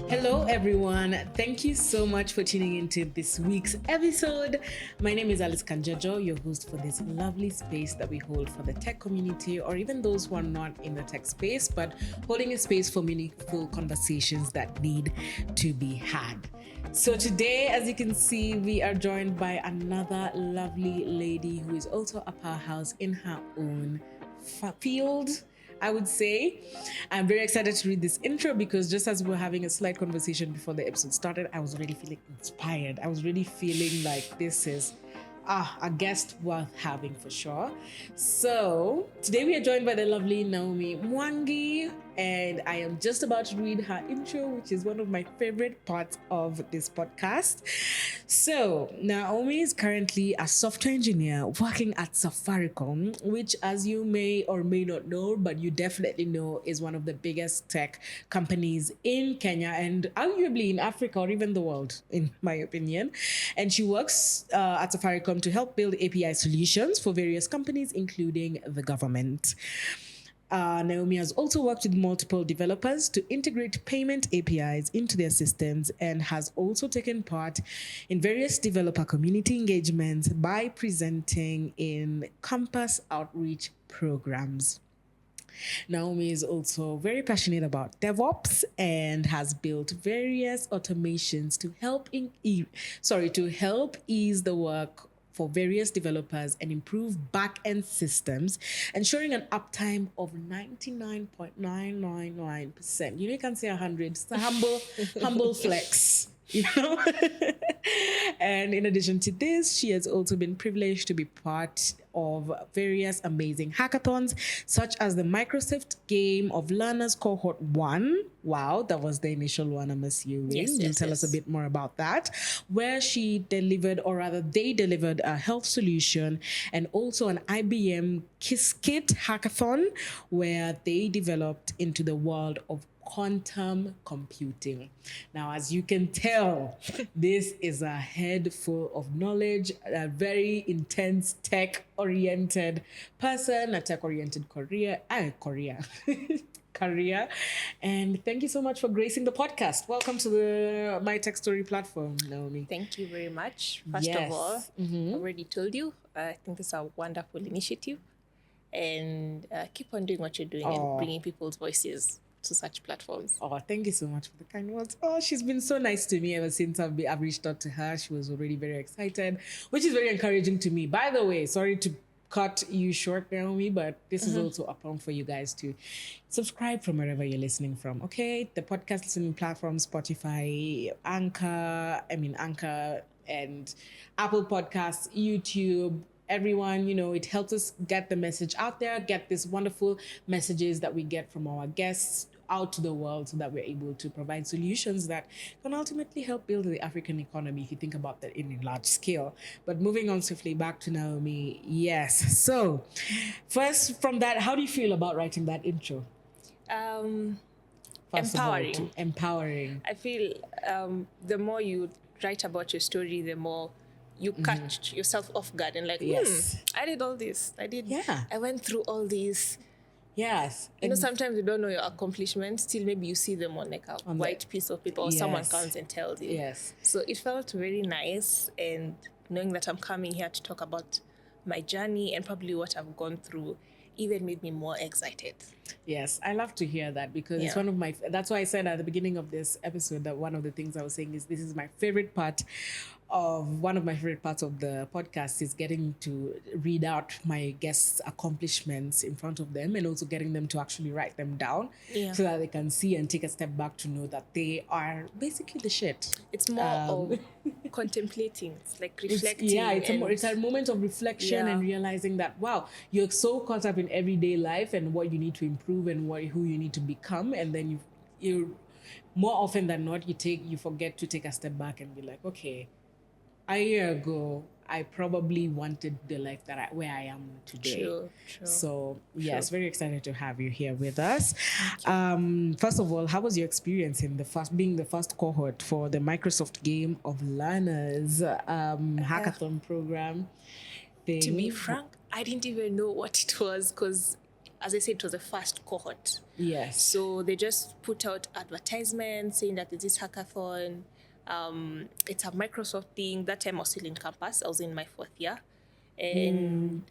Hello, everyone. Thank you so much for tuning into this week's episode. My name is Alice Kanjojo, your host for this lovely space that we hold for the tech community, or even those who are not in the tech space, but holding a space for meaningful conversations that need to be had. So today, as you can see, we are joined by another lovely lady who is also a powerhouse in her own field, I would say. I'm very excited to read this intro because just as we were having a slight conversation before the episode started, I was already feeling inspired. I was really feeling like this is a guest worth having for sure. So today we are joined by the lovely Naomi Mwangi, and I am just about to read her intro, which is one of my favorite parts of this podcast. So Naomi is currently a software engineer working at Safaricom, which, as you may or may not know, but you definitely know, is one of the biggest tech companies in Kenya and arguably in Africa or even the world, in my opinion. And she works at Safaricom to help build API solutions for various companies, including the government. Naomi has also worked with multiple developers to integrate payment APIs into their systems and has also taken part in various developer community engagements by presenting in campus outreach programs. Naomi is also very passionate about DevOps and has built various automations to help ease the work for various developers and improve back-end systems, ensuring an uptime of 99.999%. You can say 100. It's a humble flex. And in addition to this, she has also been privileged to be part of various amazing hackathons, such as the Microsoft Game of Learners Cohort 1. Wow, that was the initial one, I'm assuming. You'll tell us a bit more about that, where she delivered, or rather they delivered, a health solution, and also an IBM Kiskit hackathon, where they developed into the world of quantum computing. Now, as you can tell, this is a head full of knowledge, a very intense tech-oriented person, a tech-oriented career. And thank you so much for gracing the podcast. Welcome to the My Tech Story platform, Naomi. Thank you very much. First of all, I already told you, I think this is a wonderful initiative, and keep on doing what you're doing and bringing people's voices to such platforms. Oh, thank you so much for the kind words. Oh, she's been so nice to me ever since I've reached out to her. She was already very excited, which is very encouraging to me. By the way, sorry to cut you short, Naomi, but this is also a prompt for you guys to subscribe from wherever you're listening from. Okay, the podcast listening platform, Spotify, Anchor and Apple Podcasts, YouTube. Everyone, it helps us get the message out there, get these wonderful messages that we get from our guests out to the world, so that we're able to provide solutions that can ultimately help build the African economy, if you think about that in a large scale. But moving on swiftly back to Naomi. Yes. So first, from that, how do you feel about writing that intro? Empowering. Empowering. I feel the more you write about your story, the more you catch yourself off guard and like, I did all this. I went through all these. Yes. Sometimes you don't know your accomplishments till maybe you see them on like a white piece of paper, or someone comes and tells you. Yes. So it felt very nice, and knowing that I'm coming here to talk about my journey and probably what I've gone through even made me more excited. Yes, I love to hear that, because it's one of my, that's why I said at the beginning of this episode that one of the things I was saying is this is my favorite part of one of my favorite parts of the podcast is getting to read out my guests' accomplishments in front of them, and also getting them to actually write them down so that they can see and take a step back to know that they are basically the shit. It's more of contemplating. It's like reflecting. It's a moment of reflection and realizing that, wow, you're so caught up in everyday life and what you need to improve and who you need to become, and then you more often than not you forget to take a step back and be like, okay, a year ago, I probably wanted the life where I am today. True. So yes, very excited to have you here with us. First of all, how was your experience in being the first cohort for the Microsoft Game of Learners hackathon program thing? To be frank, I didn't even know what it was, because as I said, it was the first cohort. Yes. So they just put out advertisements saying that there's this hackathon. It's a Microsoft thing. That time I was still in campus. I was in my 4th year. And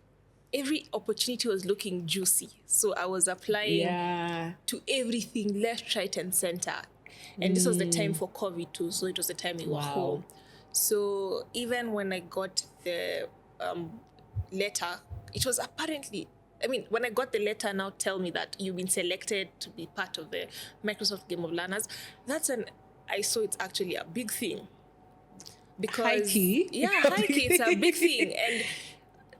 every opportunity was looking juicy. So I was applying to everything, left, right, and center. And this was the time for COVID too. So it was the time we were home. So even when I got the letter, it was apparently, when I got the letter, now tell me that you've been selected to be part of the Microsoft Game of Learners, that's when I saw it's actually a big thing. Because, high key, it's a big thing. And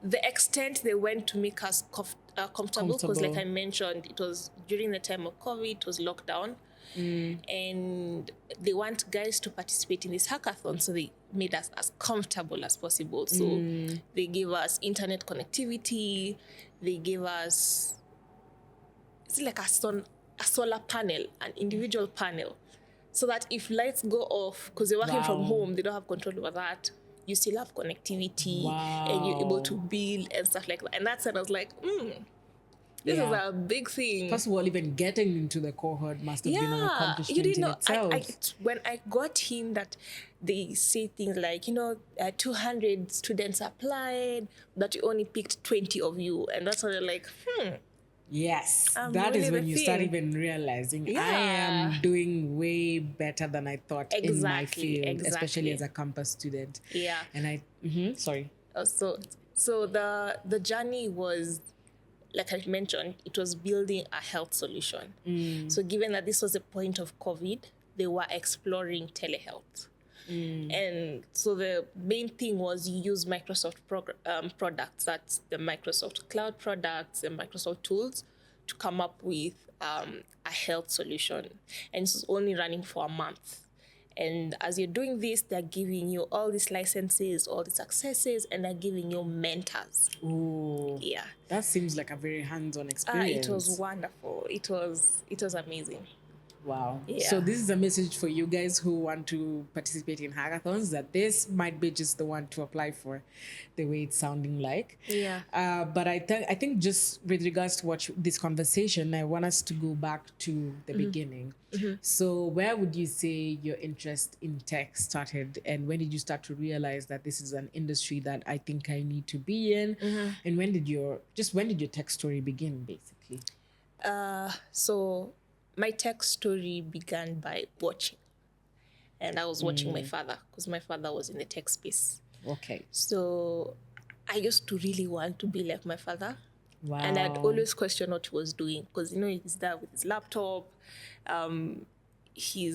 the extent they went to make us comfortable, because like I mentioned, it was during the time of COVID, it was lockdown. And they want guys to participate in this hackathon, so they made us as comfortable as possible. So they gave us internet connectivity, they gave us, it's like a solar panel, an individual panel, so that if lights go off, because they're working from home, they don't have control over that, you still have connectivity and you're able to build and stuff like that. And that's when I was like, this is a big thing. First of all, even getting into the cohort must have been an accomplishment in itself. When I got in that they say things like, 200 students applied, that you only picked 20 of you. And that's when you're like, Yes, that is when you start even realizing I am doing way better than I thought in my field, especially as a campus student. Yeah. And sorry. So the journey was, like I mentioned, it was building a health solution. So given that this was the point of COVID, they were exploring telehealth. And so the main thing was you use Microsoft products, that's the Microsoft cloud products and Microsoft tools, to come up with a health solution. And this was only running for a month. And as you're doing this, they're giving you all these licenses, all these accesses, and they're giving you mentors. Ooh. Yeah. That seems like a very hands-on experience. It was wonderful. It was amazing. Wow. Yeah. So this is a message for you guys who want to participate in hackathons, that this might be just the one to apply for, the way it's sounding like. Yeah. But I think just with regards to this conversation, I want us to go back to the beginning. So where would you say your interest in tech started, and when did you start to realize that this is an industry that I think I need to be in? And when did your tech story begin, basically? So my tech story began by watching. And I was watching my father, because my father was in the tech space. Okay. So I used to really want to be like my father. Wow. And I'd always question what he was doing, because, he's there with his laptop. He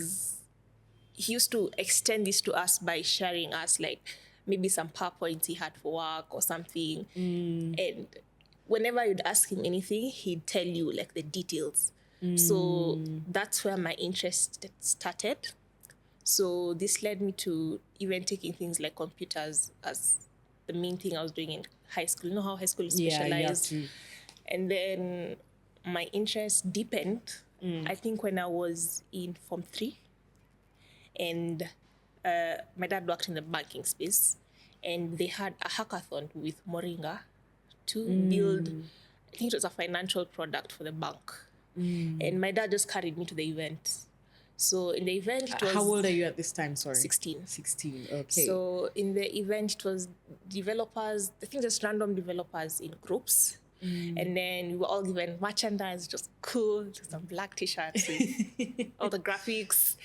used to extend this to us by sharing us, like, maybe some PowerPoints he had for work or something. And whenever you'd ask him anything, he'd tell you, like, the details. So that's where my interest started. So this led me to even taking things like computers as the main thing I was doing in high school. You know how high school is specialized? Yeah, and then my interest deepened, I think, when I was in Form 3. And my dad worked in the banking space. And they had a hackathon with Moringa to build, I think it was a financial product for the bank. And my dad just carried me to the event. So in the event, it was... How old are you at this time? Sorry. 16. 16, okay. So in the event, it was developers, I think just random developers in groups. And then we were all given merchandise, just cool, just some black t-shirts with all the graphics.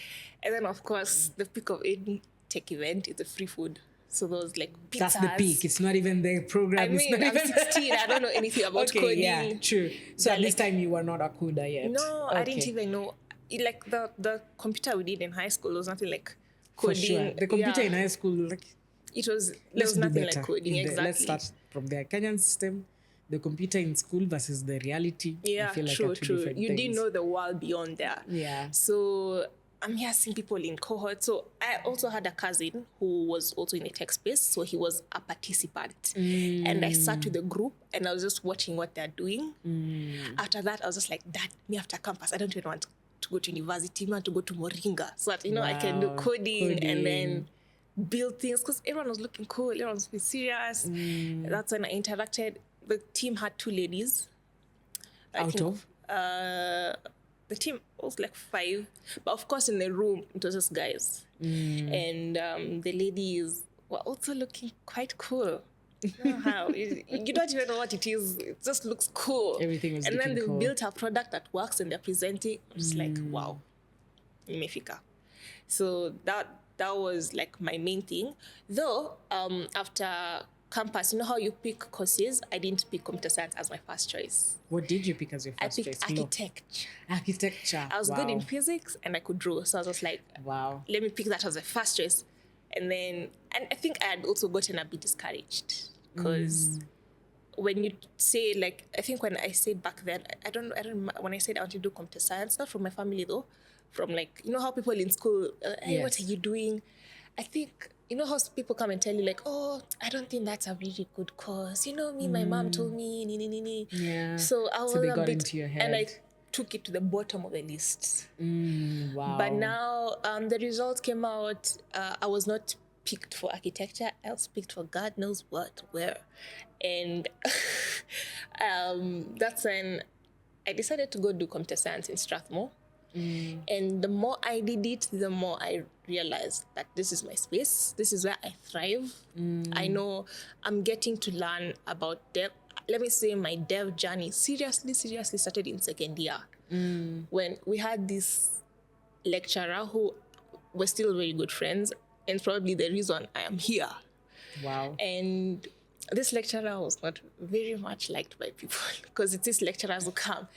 And then, of course, the peak of any tech event is the free food. So those like pizzas. That's the peak. It's not even the program. I'm 16. I don't know anything about coding. Yeah, true. So at this time you were not a coder yet. No, I didn't even know. Like the computer we did in high school was nothing like coding. For sure. The computer in high school, like, there was nothing like coding. Exactly. Let's start from the Kenyan system. The computer in school versus the reality. Yeah, I feel like true. You things. didn't know the world beyond there. Yeah. So I'm here seeing people in cohort. So I also had a cousin who was also in the tech space. So he was a participant. And I sat with the group and I was just watching what they're doing. After that, I was just like, Dad, me after campus, I don't even want to go to university. I want to go to Moringa so that, I can do coding and then build things. Because everyone was looking cool. Everyone was being serious. That's when I interacted. The team had 2 ladies. Out of? The team was like 5, but of course in the room it was just guys, and the ladies were also looking quite cool. You know how you don't even know what it is. It just looks cool. Everything was and looking then they cool. built a product that works and they're presenting. It's like, wow, imefika. So that was like my main thing. Though after campus, you know how you pick courses? I didn't pick computer science as my first choice. What did you pick as your first choice? I picked architecture. Architecture. I was good in physics and I could draw. So I was just like, wow, let me pick that as a first choice. And I think I had also gotten a bit discouraged because when you say, like, I think when I said back then, I don't when I said I want to do computer science, not from my family though, from like, you know how people in school, hey, yes. What are you doing? I think, you know how people come and tell you like, oh, I don't think that's a really good course. You know me, my mom told me, Yeah. So I was they a got bit, into your head. and I took it to the bottom of the list. Wow. But now the results came out. I was not picked for architecture. I was picked for God knows what, where. And that's when I decided to go do computer science in Strathmore. And the more I did it, the more I realized that this is my space. This is where I thrive. I know I'm getting to learn about dev. Let me say my dev journey seriously started in second year. When we had this lecturer who we're still very good friends, and probably the reason I am here. Wow. And this lecturer was not very much liked by people because it's these lecturers who come.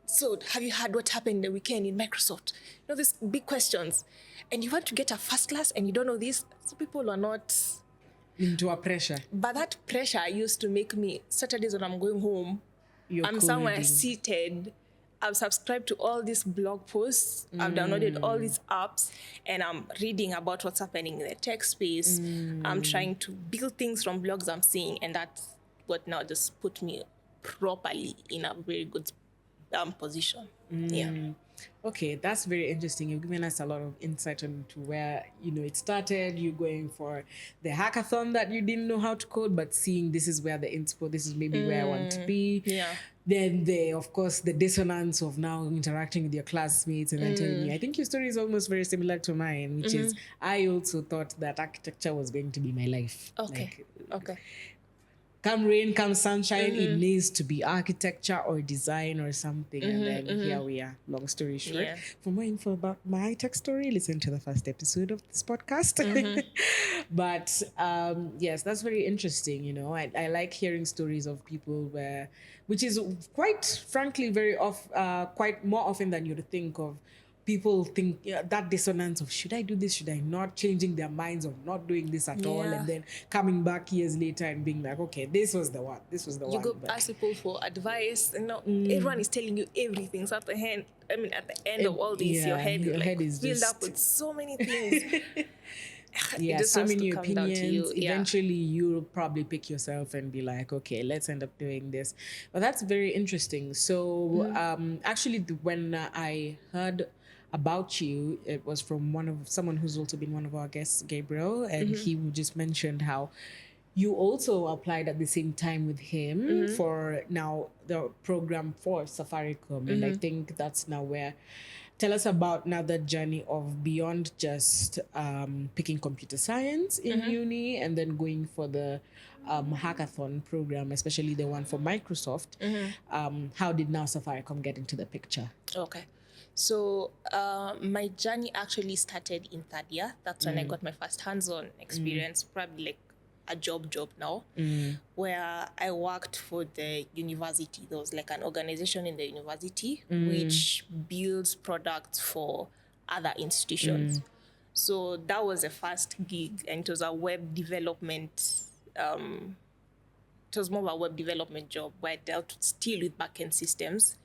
So have you heard what happened the weekend in Microsoft? You know, these big questions. And you want to get a first class and you don't know this. So people are not into a pressure. But that pressure used to make me, Saturdays when I'm going home, I'm somewhere seated. I've subscribed to all these blog posts. I've downloaded all these apps and I'm reading about what's happening in the tech space. I'm trying to build things from blogs I'm seeing, and that's what now just put me properly in a very good position. Yeah. Okay, that's very interesting. You've given us a lot of insight into where, it started, you going for the hackathon that you didn't know how to code, but seeing this is where the inspo, this is maybe where I want to be. Yeah. Then of course, the dissonance of now interacting with your classmates and then telling me, I think your story is almost very similar to mine, which is I also thought that architecture was going to be my life. Okay. Come rain, come sunshine, it needs to be architecture or design or something. And then here we are. Long story short. Yeah. For more info about my tech story, listen to the first episode of this podcast. But yes, that's very interesting. I like hearing stories of people which is quite frankly quite more often than you'd think of. People think that dissonance of should I do this, should I not, changing their minds of not doing this at all, and then coming back years later and being like, okay, this was the one. You go ask people for advice, everyone is telling you everything. So at the end of all this, your head is filled up with so many things. So many opinions. Eventually, you'll probably pick yourself and be like, okay, let's end up doing this. But that's very interesting. So actually, when I heard about you, it was from someone who's also been one of our guests, Gabriel, and he just mentioned how you also applied at the same time with him for now the program for Safaricom. And I think that's now where, tell us about now the journey of beyond just picking computer science in uni and then going for the hackathon program, especially the one for Microsoft. How did now Safaricom get into the picture? Okay. So my journey actually started in third year. That's when I got my first hands-on experience, probably like a job now, where I worked for the university. There was like an organization in the university which builds products for other institutions. So that was the first gig, and it was a web development. It was more of a web development job where I dealt still with backend systems.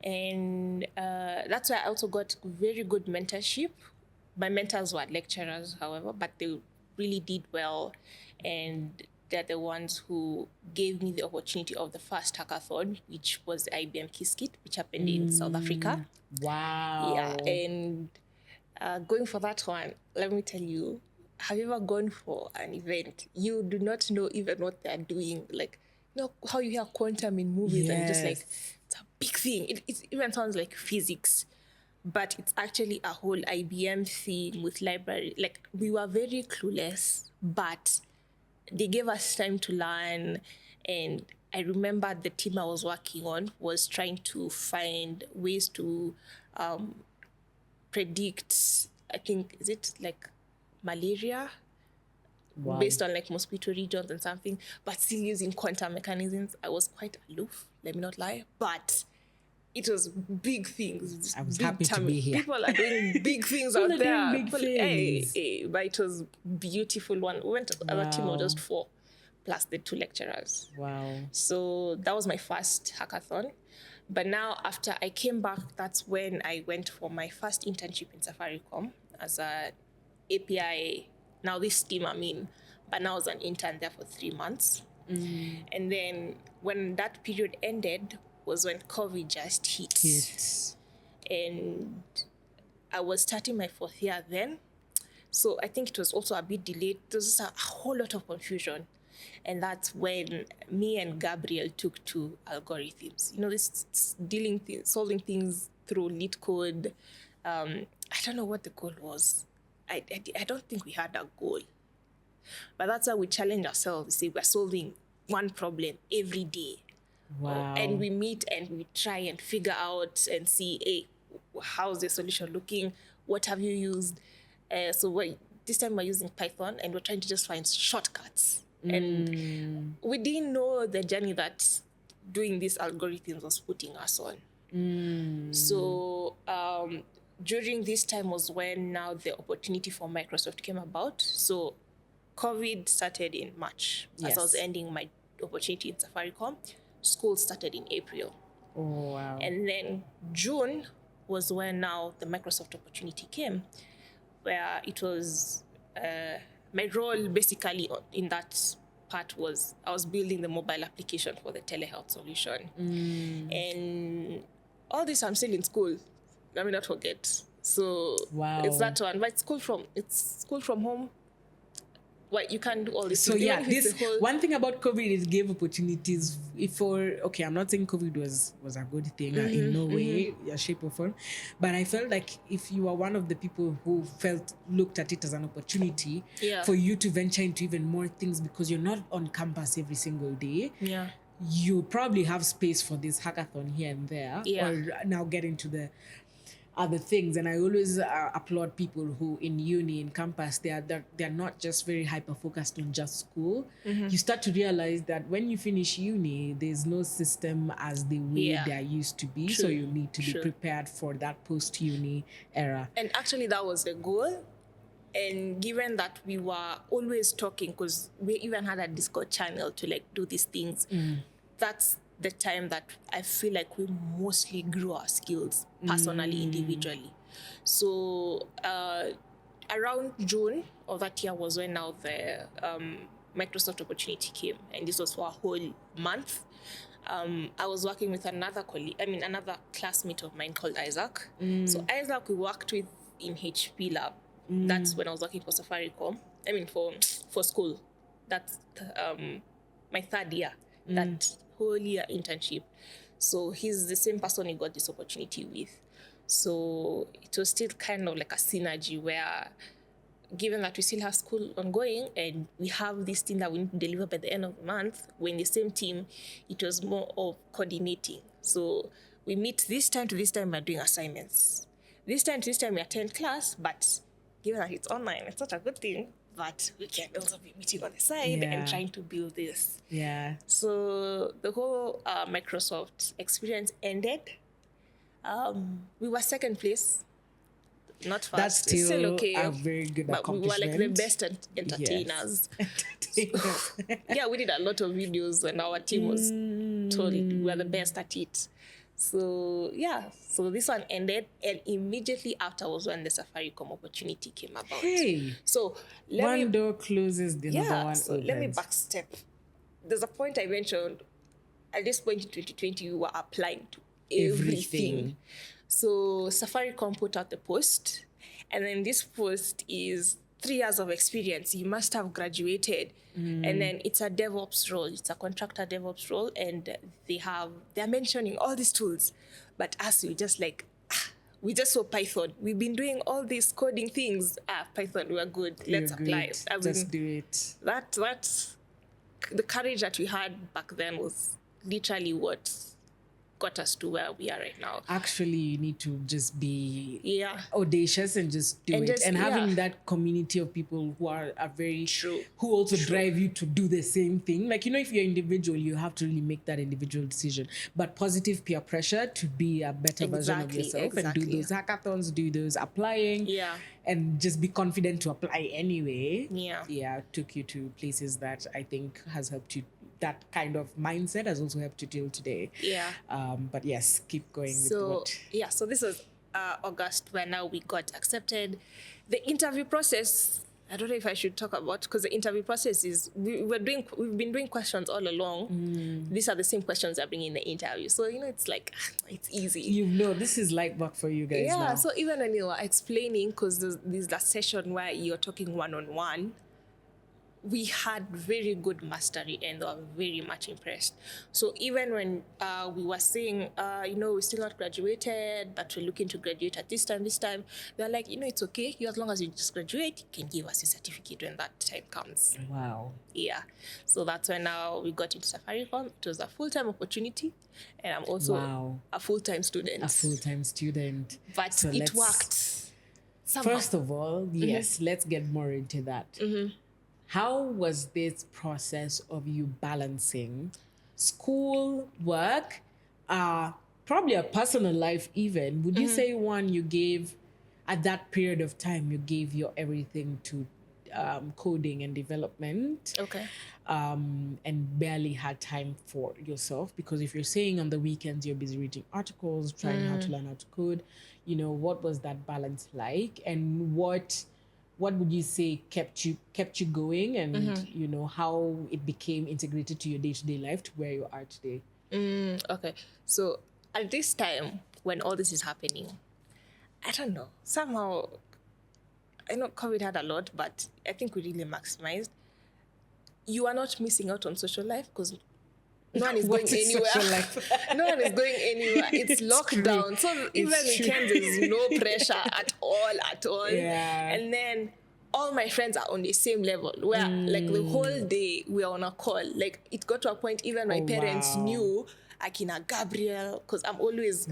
And that's where I also got very good mentorship. My mentors were lecturers, however, but they really did well. And they're the ones who gave me the opportunity of the first hackathon, which was the IBM Kiskit, which happened in South Africa. Wow. Yeah, and going for that one, let me tell you, have you ever gone for an event? You do not know even what they're doing. Like, how you hear quantum in movies and just like, it's a big thing. It even sounds like physics, but it's actually a whole IBM thing with library. Like, we were very clueless, but they gave us time to learn. And I remember the team I was working on was trying to find ways to predict, I think, is it like malaria? Wow. Based on like mosquito regions and something, but still using quantum mechanisms. I was quite aloof, let me not lie, but it was big things. I was big happy to be here. People are doing big things People out are doing there. big things. But it was beautiful one. We went, our team was just 4, plus the 2 lecturers. Wow. So that was my first hackathon. But now after I came back, that's when I went for my first internship in Safaricom as a API. Now this team I'm in, but now I was an intern there for 3 months. And then when that period ended was when COVID just hit. And I was starting my 4th year then. So I think it was also a bit delayed. There was just a whole lot of confusion. And that's when me and Gabriel took to algorithms. You know, this solving things through lit code. I don't know what the goal was. I don't think we had a goal. But that's how we challenge ourselves. Say we're solving one problem every day. Wow. And we meet and we try and figure out and see, hey, how's the solution looking? What have you used? This time we're using Python and we're trying to just find shortcuts. And we didn't know the journey that doing these algorithms was putting us on. So during this time was when now the opportunity for Microsoft came about. So COVID started in March. As I was ending my opportunity in Safaricom. School started in April. Oh, wow. And then June was when now the Microsoft opportunity came, where it was my role basically in that part was I was building the mobile application for the telehealth solution. And all this I'm still in school. Let me not forget. So it's that one. But it's school from home. Well, you can't do all this. So one thing about COVID is gave opportunities I'm not saying COVID was a good thing in no way, shape or form, but I felt like if you are one of the people who looked at it as an opportunity for you to venture into even more things because you're not on campus every single day. Yeah. You probably have space for this hackathon here and there, or now get into the other things. And I always applaud people who in uni, in campus, they're not just very hyper focused on just school. You start to realize that when you finish uni, there's no system as the way there used to be. So you need to be prepared for that post-uni era. And actually that was the goal. And given that we were always talking, because we even had a Discord channel to like do these things, that's the time that I feel like we mostly grew our skills personally, individually. So around June of that year was when now the Microsoft opportunity came, and this was for a whole month. I was working with another classmate of mine called Isaac. So Isaac we worked with in HP Lab. That's when I was working for Safaricom. For school. That's my 3rd year. That whole year internship. So he's the same person he got this opportunity with. So it was still kind of like a synergy where, given that we still have school ongoing and we have this thing that we need to deliver by the end of the month, we're in the same team, it was more of coordinating. So we meet this time to this time, we're doing assignments. This time to this time, we attend class, but given that it's online, it's such a good thing. But we can also be meeting on the side and trying to build this. Yeah. So the whole Microsoft experience ended. We were 2nd place. Not first. That's still okay. a very good accomplishment. But we were like the best entertainers. Yeah, we did a lot of videos and our team was totally, we were the best at it. So so this one ended, and immediately after was when the Safaricom opportunity came about. So one door closes, the other one so opens. Let me backstep. There's a point I mentioned. At this point in 2020, we were applying to everything. So Safaricom put out the post, and then this post is 3 years of experience. You must have graduated. And then it's a DevOps role. It's a contractor DevOps role. And they're mentioning all these tools. But us, we just saw Python. We've been doing all these coding things. Python, we're good. Let's apply it. Just do it. That's the courage that we had back then was literally what got us to where we are right now. Actually, you need to just be audacious and just do it. And having that community of people who are very true, who also drive you to do the same thing. Like, if you're individual, you have to really make that individual decision. But positive peer pressure to be a better version of yourself and do those hackathons, do those applying. And just be confident to apply anyway. Took you to places that I think has helped you. That kind of mindset has also helped you till today. But yes, keep going with what. So this was August when now we got accepted. The interview process, I don't know if I should talk about, because the interview process is we've been doing questions all along. These are the same questions that bring in the interview. So it's like it's easy. This is like work for you guys. Now. So even when you are explaining, because there's that session where you're talking one-on-one, we had very good mastery and they were very much impressed. So even when we were saying, we're still not graduated, but we're looking to graduate at this time, they're like, it's okay. As long as you just graduate, you can give us a certificate when that time comes. Wow. Yeah. So that's when now we got into Safaricom. It was a full-time opportunity. And I'm also a full-time student. But so it worked. Somehow. First of all, yes, let's get more into that. How was this process of you balancing school, work, probably a personal life even? Would you say you gave, at that period of time, you gave your everything to coding and development? Okay. And barely had time for yourself? Because if you're saying on the weekends you're busy reading articles, trying how to learn how to code, what was that balance like? And what would you say kept you going, and how it became integrated to your day-to-day life to where you are today? Okay, so at this time when all this is happening, I don't know, somehow I know COVID had a lot, but I think we really maximized. You are not missing out on social life because no one is going anywhere. No one is going anywhere. It's lockdown. So even weekends, there's no pressure at all. Yeah. And then all my friends are on the same level where like the whole day we are on a call. Like it got to a point even my parents knew Akina Gabriel, because I'm always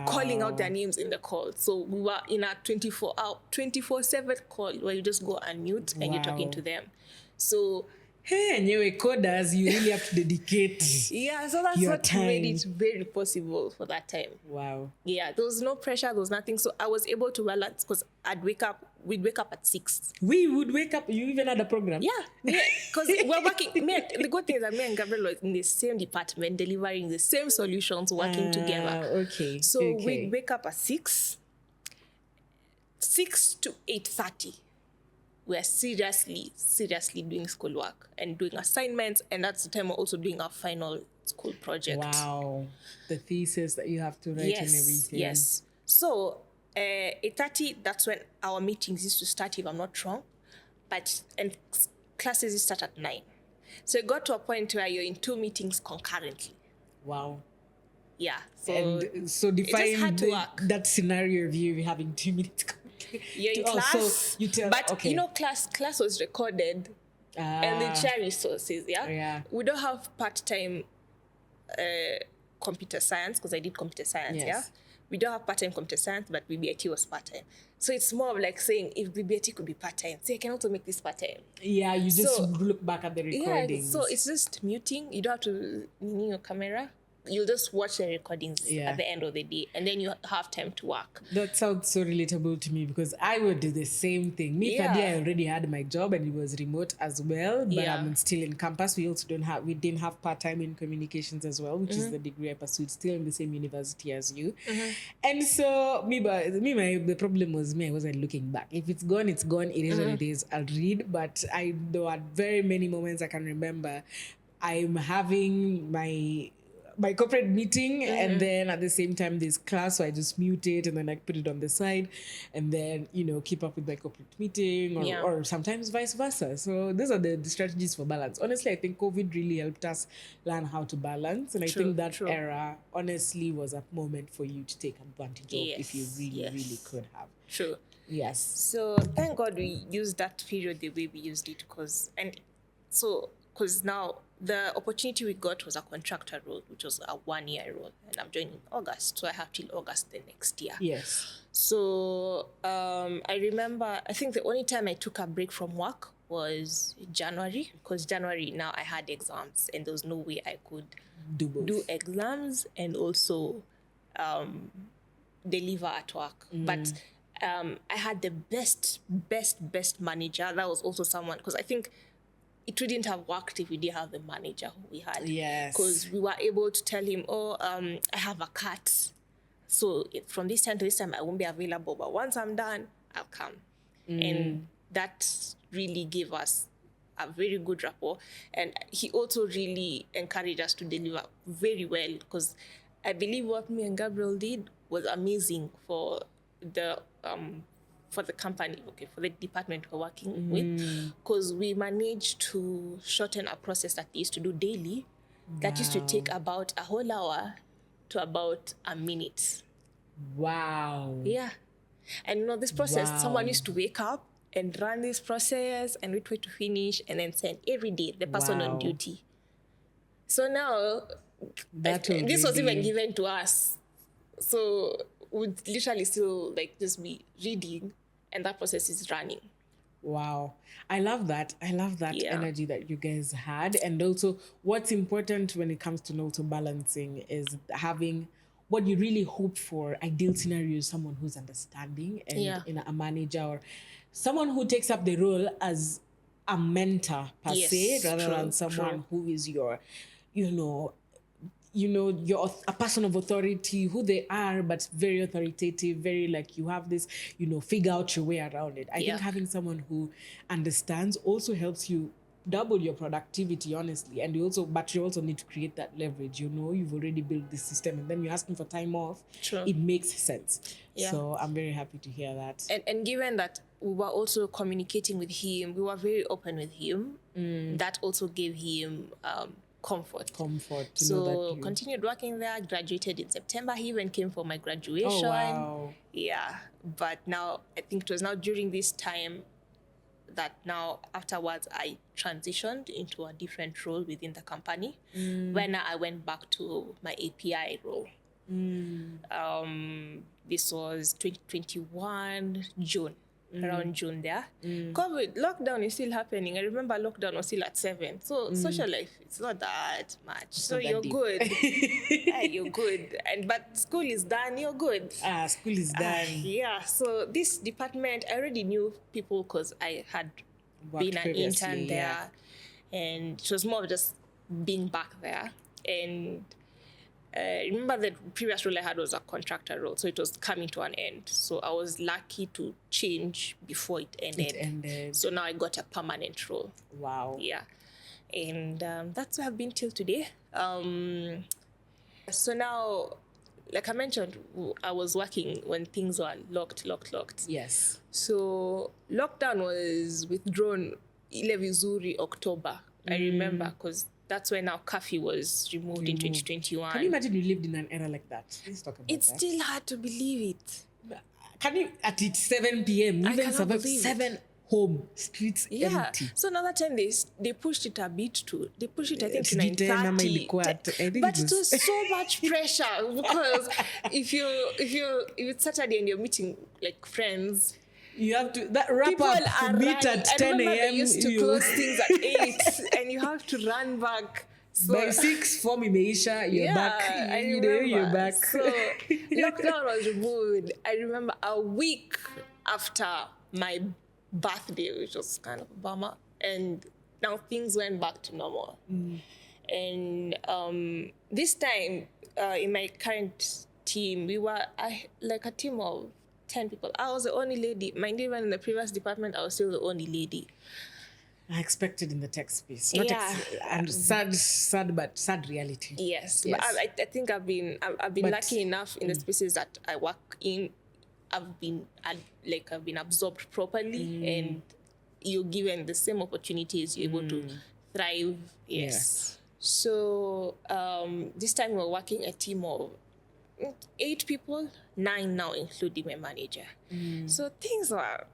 calling out their names in the call. So we were in a 24/7 call where you just go and mute and you're talking to them. So hey, and you're coders, you really have to dedicate. So that's what made it very possible for that time. Wow. Yeah, there was no pressure, there was nothing. So I was able to balance because we'd wake up at 6. We would wake up, you even had a program? Yeah, because we're working. The good thing is that me and Gabriel were in the same department, delivering the same solutions, working together. Okay. So we'd wake up at 6 to 8:30. We're seriously doing schoolwork and doing assignments, and that's the time we're also doing our final school project. Wow, the thesis that you have to write and everything. Yes. So 8:30, that's when our meetings used to start, if I'm not wrong, and classes used to start at 9. So it got to a point where you're in 2 meetings concurrently. Wow. Yeah. So define that scenario of you having 2 minutes. You're in class, but class was recorded and they share resources. We don't have part-time computer science because I did computer science. We don't have part-time computer science, but BBIT was part-time. So it's more of like saying if BBIT could be part-time, I can also make this part-time. Yeah, you just look back at the recordings. So it's just muting. You don't have to need your camera. You'll just watch the recordings at the end of the day, and then you have time to work. That sounds so relatable to me because I would do the same thing. I already had my job and it was remote as well, but I'm still in campus. We also didn't have part-time in communications as well, which is the degree I pursued, still in the same university as you. And so the problem was I wasn't looking back. If it's gone, it's gone. It is what it is. I'll read, but there are very many moments I can remember. I'm having my my corporate meeting, and then at the same time there's class, so I just mute it and then I put it on the side, and then keep up with my corporate meeting, or sometimes vice versa. So those are the strategies for balance. Honestly, I think COVID really helped us learn how to balance, and I think that era honestly was a moment for you to take advantage of if you really could have. True. Yes. So thank God we used that period the way we used it, because now the opportunity we got was a contractor role, which was a 1-year role, and I'm joining in August, so I have till August the next year. Yes. So I remember, I think the only time I took a break from work was January, because January now I had exams and there was no way I could do exams and also deliver at work. But I had the best manager. That was also someone, because I think it wouldn't have worked if we didn't have the manager who we had. Yes. Because we were able to tell him, I have a cut. So from this time to this time, I won't be available. But once I'm done, I'll come. And that really gave us a very good rapport. And he also really encouraged us to deliver very well, because I believe what me and Gabriel did was amazing for the company, for the department we're working with, because we managed to shorten a process that they used to do daily, that used to take about a whole hour to about a minute. Wow. Yeah. And this process, someone used to wake up and run this process and wait to finish and then send every day the person on duty. So now, this was even given to us. So we'd literally still just be reading, and that process is running. Wow. I love that energy that you guys had. And also what's important when it comes to also balancing is having what you really hope for. Ideal scenario is someone who's understanding and a manager, or someone who takes up the role as a mentor per se, rather than someone who is your, you're a person of authority, who they are, but very authoritative, very you have this, figure out your way around it. I think having someone who understands also helps you double your productivity, honestly. And you also need to create that leverage. You've already built this system, and then you're asking for time off. True. It makes sense. Yeah. So I'm very happy to hear that. And given that we were also communicating with him, we were very open with him. That also gave him comfort. So continued working there, graduated in September. He even came for my graduation. Oh, wow. Yeah. But now, I think it was now during this time that now afterwards I transitioned into a different role within the company, when I went back to my API role. This was 2021 June. Around June there. COVID, lockdown is still happening. I remember lockdown was still at 7. So social life, it's not that much. So you're good. You're good. But school is done, you're good. School is done. Yeah. So this department, I already knew people because I had been an intern there. And it was more of just being back there. And remember the previous role I had was a contractor role, so it was coming to an end. So I was lucky to change before it ended. So now I got a permanent role. Wow. Yeah. And that's where I've been till today. So now, like I mentioned, I was working when things were locked. Yes. So lockdown was withdrawn ile vizuri October. I remember, because that's when our curfew was removed in 2021. Can you imagine you lived in an era like that? Let's talk about it's that. It's still hard to believe it. Can you, at 7 p.m., even survive 7 home, streets empty? So another time they pushed it a bit to, I think to 9:30. But it was so much pressure, because if it's Saturday and you're meeting friends, you have to wrap up to meet at 10 a.m. They used to close things at 8, and you have to run back. So, by 6, form imeisha, you're back. You're back. So lockdown was removed. I remember a week after my birthday, which was kind of a bummer, and now things went back to normal. And this time, in my current team, we were a team of 10 people. I was the only lady. Mind you, even in the previous department, I was still the only lady. I expected in the tech space. And sad reality. Yes, Yes. but I think I've been lucky enough in the spaces that I work in. I've been absorbed properly, and you're given the same opportunities. You're able to thrive. Yes. So this time we're working a team of 8 people, 9 now, including my manager. So things are,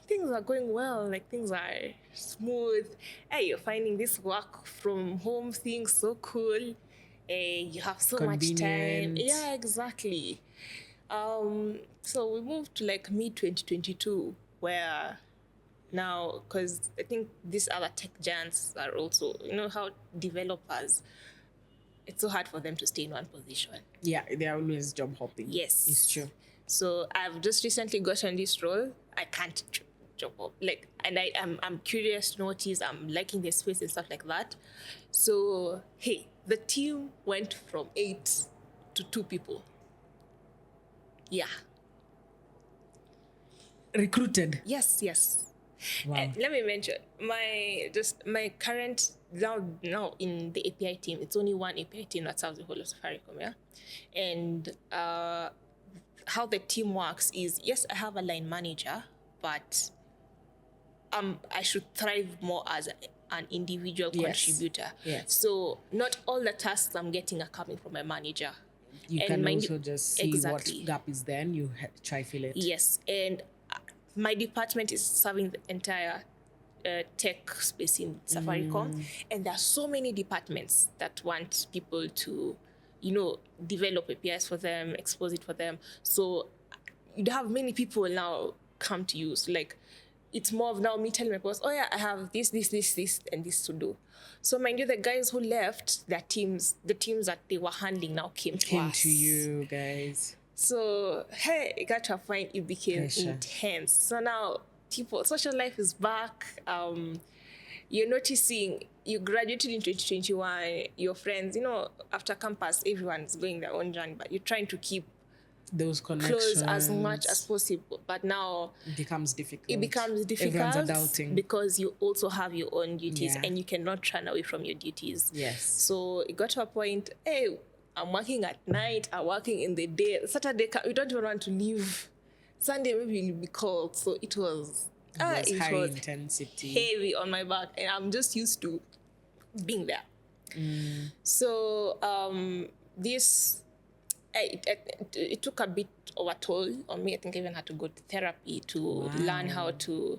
things are going well. Like, things are smooth. Hey, you're finding this work from home thing so cool. You have so much time. Yeah, exactly. So we moved to like mid 2022, where now, because I think these other tech giants are also, how developers, it's so hard for them to stay in one position. Yeah, they're always job hopping. Yes. It's true. So I've just recently gotten this role. I can't job hop. And I'm curious to know what is, I'm liking the space and stuff like that. So, hey, the team went from 8 to 2 people. Yeah. Recruited? Yes. Wow. Let me mention, my current, now in the API team, it's only one API team that serves the whole of Safaricom, yeah? And how the team works is, yes, I have a line manager, but I should thrive more as an individual contributor. Yes. So not all the tasks I'm getting are coming from my manager. You can also just see what gap is there and you try fill it. Yes, and my department is serving the entire tech space in Safaricom, and there are so many departments that want people to, develop APIs for them, expose it for them. So you have many people now come to you. So it's more of now me telling my boss, oh yeah, I have this, and this to do. So mind you, the guys who left the teams that they were handling now came to us. To you guys. So, hey, it got to a point it became intense. So now, social life is back. You're noticing, you graduated in 2021, your friends, after campus, everyone's going their own journey, but you're trying to keep those connections close as much as possible. But now it becomes difficult. Everyone's adulting because you also have your own duties, and you cannot run away from your duties. Yes. So it got to a point, hey, I'm working at night, I'm working in the day. Saturday, we don't even want to leave. Sunday, maybe you'll be cold. So it was high intensity, heavy on my back, and I'm just used to being there. So it took a bit of a toll on me. I think I even had to go to therapy to learn how to,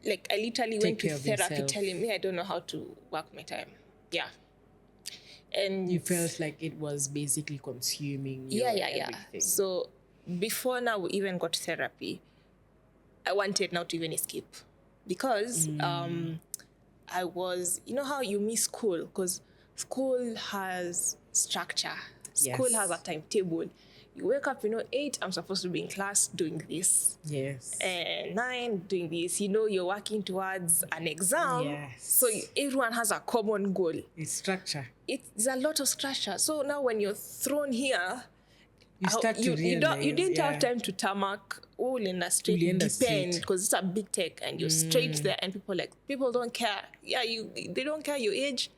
I literally went to therapy telling me I don't know how to work my time. Yeah. And you felt like it was basically consuming your everything. So before now we even got therapy, I wanted now to even escape, because I was, how you miss school, because school has structure. School has a timetable. You wake up, 8, I'm supposed to be in class doing this. Yes. And 9, doing this. You're working towards an exam. Yes. So everyone has a common goal. It's structure. It's a lot of structure. So now when you're thrown here, you start to realize. You didn't have time to tarmac all in a straight depend, because it's a big tech and you're straight there, and people don't care. Yeah, they don't care your age.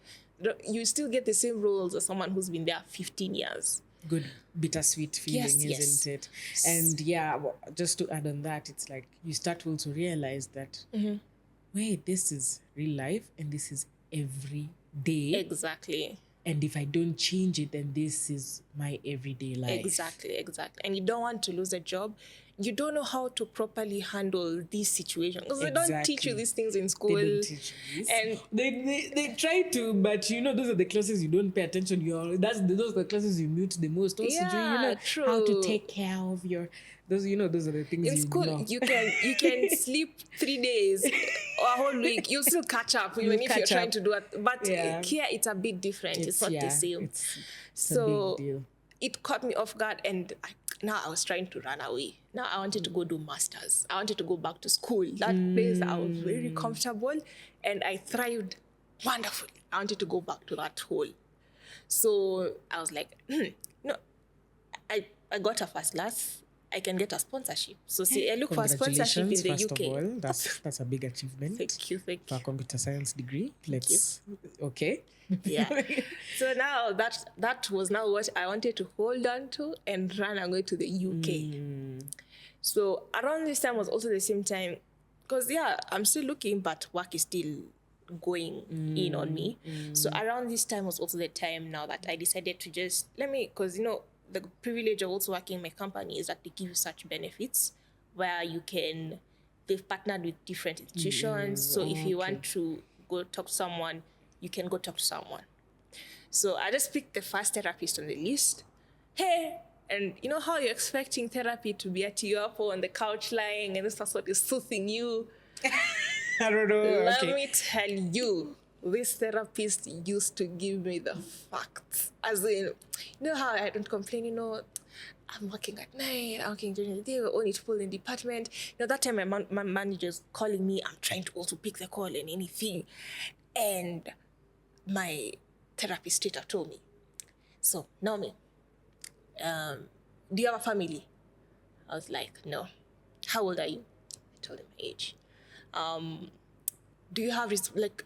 You still get the same roles as someone who's been there 15 years. Good bittersweet feeling, isn't it? And just to add on that, it's like you start to also realize that, wait, this is real life and this is every day. Exactly. And if I don't change it, then this is my everyday life. Exactly. And you don't want to lose a job. You don't know how to properly handle these situations, because they don't teach you these things in school. They don't teach you this. And they try to, but those are the classes you don't pay attention. Those are the classes you mute the most. Also, true. How to take care of your those are the things in school. You can sleep 3 days or a whole week. You'll still catch up even if you're trying to do it. But here it's a bit different. It's not the same. It's so a big deal. It caught me off guard, and now I was trying to run away. Now I wanted to go do masters. I wanted to go back to school. That place, I was very comfortable and I thrived wonderfully. I wanted to go back to that hole. So I was like, I got a first class. I can get a sponsorship. So see, I look for a sponsorship in the first UK. Of all, that's a big achievement. Thank you. For a computer science degree. Okay. Yeah. So now that was now what I wanted to hold on to and run and go to the UK. So around this time was also the same time, because I'm still looking, but work is still going in on me. So around this time was also the time now that I decided to just because the privilege of also working in my company is that they give you such benefits where they've partnered with different institutions. So if you want to go talk to someone, you can go talk to someone. So I just picked the first therapist on the list. Hey, and you know how you're expecting therapy to be at you up on the couch lying and this is what is soothing you? I don't know. Let me tell you, this therapist used to give me the facts. As in, you know how I don't complain, I'm working at night, I'm working during the day, we're only people in the department. That time my manager's calling me, I'm trying to also pick the call and anything. And my therapist straight up told me, so, Naomi, do you have a family? I was like, no. How old are you? I told him my age. Do you have,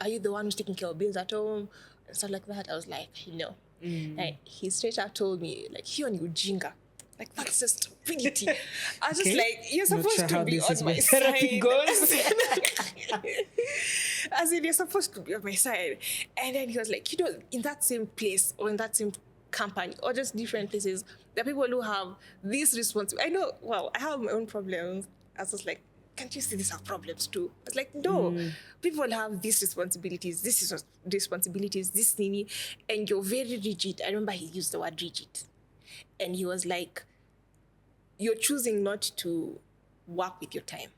are you the one who's taking care of bills at home? And stuff like that. I was like, no. Like, he straight up told me, hiyo ni ujinga. Like, that's just stupidity. I was just like, you're supposed to be on my side. Goes. As in, you're supposed to be on my side. And then he was like, in that same place or in that same company or just different places, there are people who have this responsibility. I know, I have my own problems. I was like, can't you see these are problems too? I was like, no, people have these responsibilities, this thing, and you're very rigid. I remember he used the word rigid. And he was like, you're choosing not to work with your time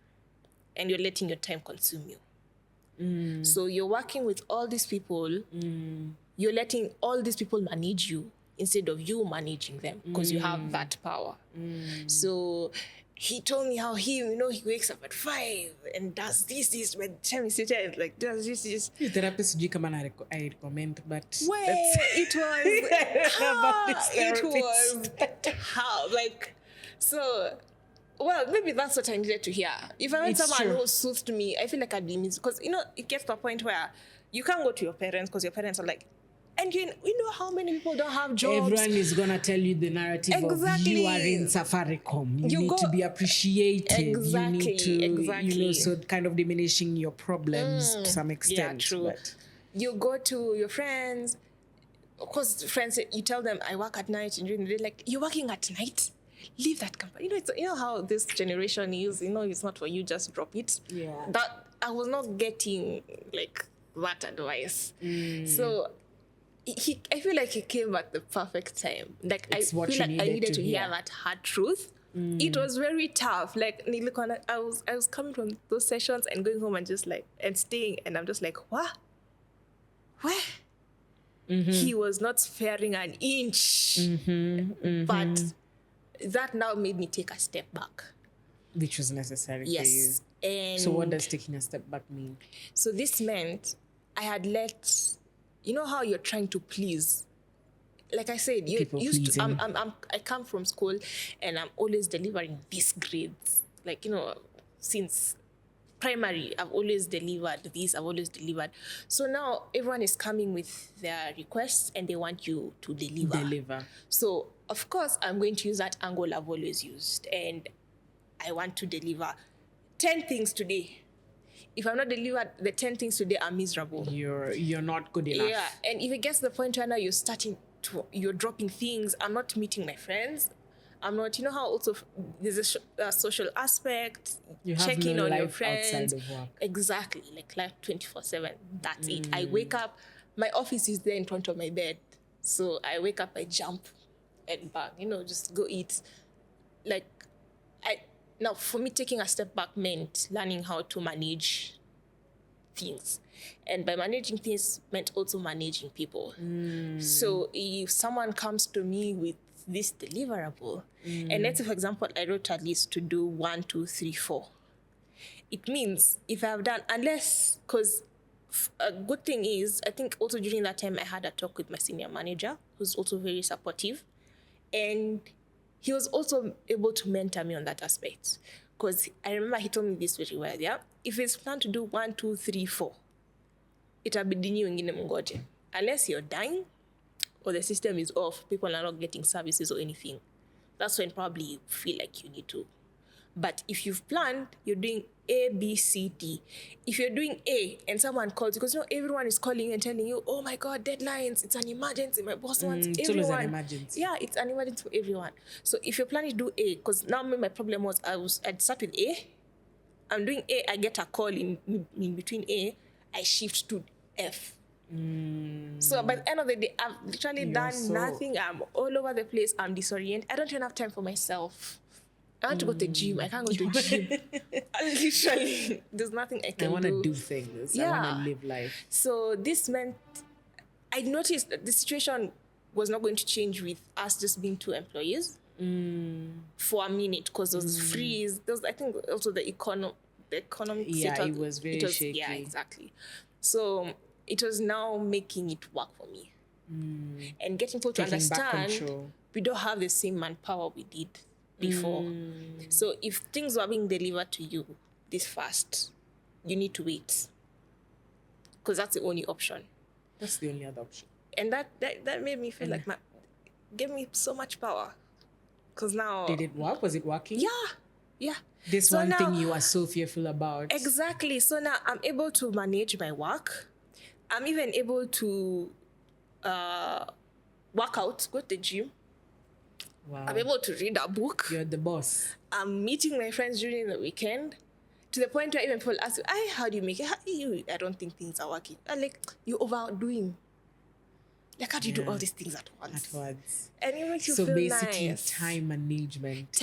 and you're letting your time consume you. So you're working with all these people, you're letting all these people manage you instead of you managing them because you have that power. So he told me how he wakes up at 5 and does this when time is seated, like does this. Your therapist, I recommend, but it was how so. Well, maybe that's what I needed to hear. If I want someone who soothed me, I feel like I'd be missed because it gets to a point where you can't go to your parents because your parents are like, and you know how many people don't have jobs. Everyone is gonna tell you the narrative of you are in Safaricom. You need to be appreciated. Exactly. You need to, so kind of diminishing your problems to some extent. Yeah, true. But you go to your friends, of course, friends. You tell them I work at night, and during the day, like you're working at night. Leave that company. You know how this generation is. It's not for you. Just drop it. Yeah. That I was not getting that advice. So. I feel like he came at the perfect time. I feel like I needed to hear that hard truth. It was very tough. I was coming from those sessions and going home and just and staying, and I'm just like, what? Where? He was not sparing an inch. But that now made me take a step back. Which was necessary for you. Yes. And so what does taking a step back mean? So this meant I had let... You know how you're trying to please? Like I said, you used to. I come from school, and I'm always delivering these grades. Since primary, I've always delivered this. I've always delivered. So now everyone is coming with their requests, and they want you to deliver. So of course, I'm going to use that angle I've always used, and I want to deliver 10 things today. If I'm not delivered the 10 things today, I'm miserable. You're not good enough. Yeah, and if it gets to the point where now you're dropping things, I'm not meeting my friends. I'm not, how also there's a social aspect, you have checking no on life your friends. Outside of work. Exactly, life 24/7. That's it. I wake up, my office is there in front of my bed. So I wake up, I jump and bang, just go eat. Now, for me, taking a step back meant learning how to manage things. And by managing things meant also managing people. So if someone comes to me with this deliverable, and let's say, for example, I wrote a list to do 1, 2, 3, 4. It means if I've done, because a good thing is, I think also during that time, I had a talk with my senior manager, who's also very supportive. And he was also able to mentor me on that aspect. Because I remember he told me this very well, yeah? If it's planned to do 1, 2, 3, 4, itabidi nyi wengine mngoje. Unless you're dying or the system is off, people are not getting services or anything. That's when probably you feel like you need to. But if you've planned, you're doing A, B, C, D. If you're doing A and someone calls, because everyone is calling and telling you, oh my God, deadlines, it's an emergency, my boss wants everyone. It's an emergency. Yeah, it's an emergency for everyone. So if you're planning to do A, because now my problem was I'd start with A, I'm doing A, I get a call in between A, I shift to F. So by the end of the day, I've literally done nothing. I'm all over the place. I'm disoriented. I don't even have time for myself. I want to go to the gym. I can't go to the gym. Literally, there's nothing I can do. I want to do things. I want to live life. So this meant I noticed that the situation was not going to change with us just being 2 employees for a minute, because there was freeze. There was, I think, also the economic setup. It was very shaky. Yeah, exactly. So it was now making it work for me. And getting people to understand we don't have the same manpower we did before. So if things were being delivered to you this fast, you need to wait, because that's the only option. That's the only other option. And that made me feel like gave me so much power, because now... Did it work? Was it working? Yeah. This so one now, thing you are so fearful about. Exactly. So now I'm able to manage my work. I'm even able to work out, go to the gym. Wow. I'm able to read a book. You're the boss. I'm meeting my friends during the weekend, to the point where even people ask me, how do you make it? I don't think things are working. I'm like, you're overdoing. Like, how do you do all these things at once? And it makes you feel nice. So basically, time management is